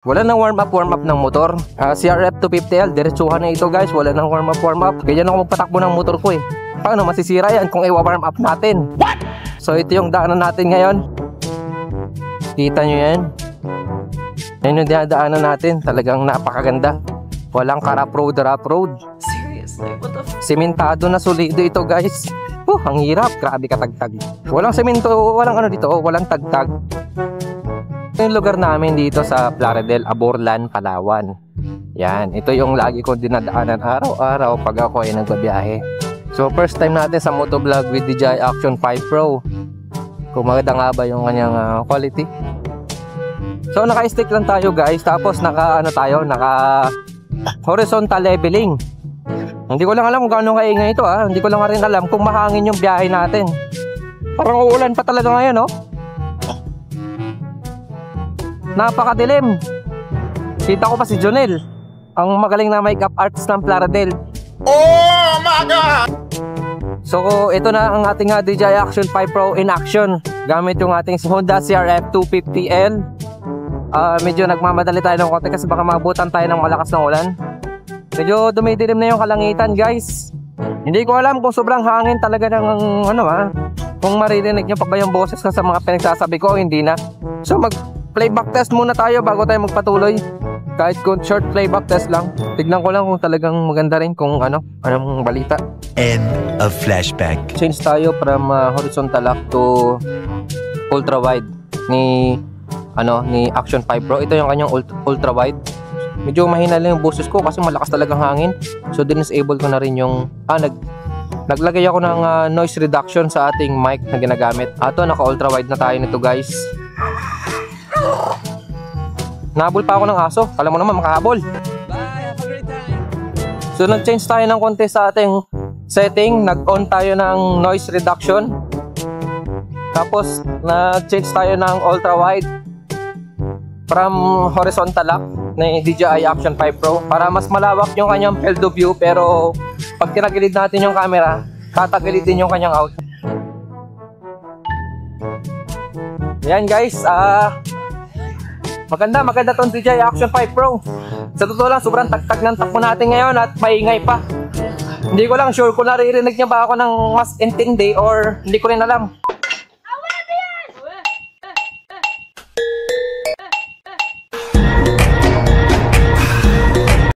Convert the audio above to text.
Wala nang warm up ng motor. CRF 250L, diretsuhan na ito guys. Wala nang warm up. Kaya ako magpatakbo ng motor ko eh. Paano masisira yan kung i-warm up natin? What? So ito yung daanan natin ngayon. Kita nyo yan? Yan yung dinadaanan natin. Talagang napakaganda. Walang rough road. Seriously? What the Sementado na solido ito guys. Ang hirap. Grabe katagtag. Walang semento, walang ano dito, walang tagtag. Yung lugar namin dito sa Plaridel, Aborlan, Palawan. Yan, ito yung lagi ko dinadaanan araw-araw pag ako ay nagbabiyahe. So first time natin sa motovlog with DJI Action 5 Pro. Kung maganda nga ba yung kanyang quality. So naka-stick lang tayo guys, tapos naka horizontal leveling. Hindi ko lang alam kung gaano kaingay ito Hindi ko lang rin alam kung mahangin yung biyahe natin. Parang uulan pa talaga ngayon Napakadilim. Kita ko pa si Jonel, ang magaling na makeup artist ng Plaridel. Oh my God! So ito na ang ating DJI Action 5 Pro in action. Gamit yung ating Honda CRF 250L. Medyo nagmamadali tayo ng konti kasi baka maabutan tayo ng malakas na ulan. Medyo dumidilim na yung kalangitan guys. Hindi ko alam kung sobrang hangin talaga ng kung maririnig nyo pa ba yung boses ko sa mga pinagsasabi ko o hindi na. So playback test muna tayo bago tayo magpatuloy. Kahit kung short playback test lang. Tignan ko lang kung talagang maganda rin kung anong balita. End of flashback. Change tayo from horizontal lock to ultra wide ni Action 5 Pro. Ito yung kanyang ultra wide. Medyo mahina lang yung boses ko kasi malakas talagang hangin. So disable ko na rin yung naglagay ako ng noise reduction sa ating mic na ginagamit. Naka ultra wide na tayo nito guys. Nahabol pa ako ng aso. Alam mo naman makahabol. Bye, have a great time. So nag-change tayo ng konti sa ating setting. Nag-on tayo ng noise reduction. Tapos nag-change tayo ng ultra wide from horizontal lock na DJI Action 5 Pro para mas malawak yung kanyang field of view. Pero pag tinagilid natin yung camera, tatagilid din yung kanyang out. Yan guys, maganda tong DJI Action 5 Pro. Sa totoo lang, sobrang tagtag ng takbo natin ngayon at maingay pa. Hindi ko lang sure kung naririnig niya ba ako ng mas intindi or hindi ko rin alam.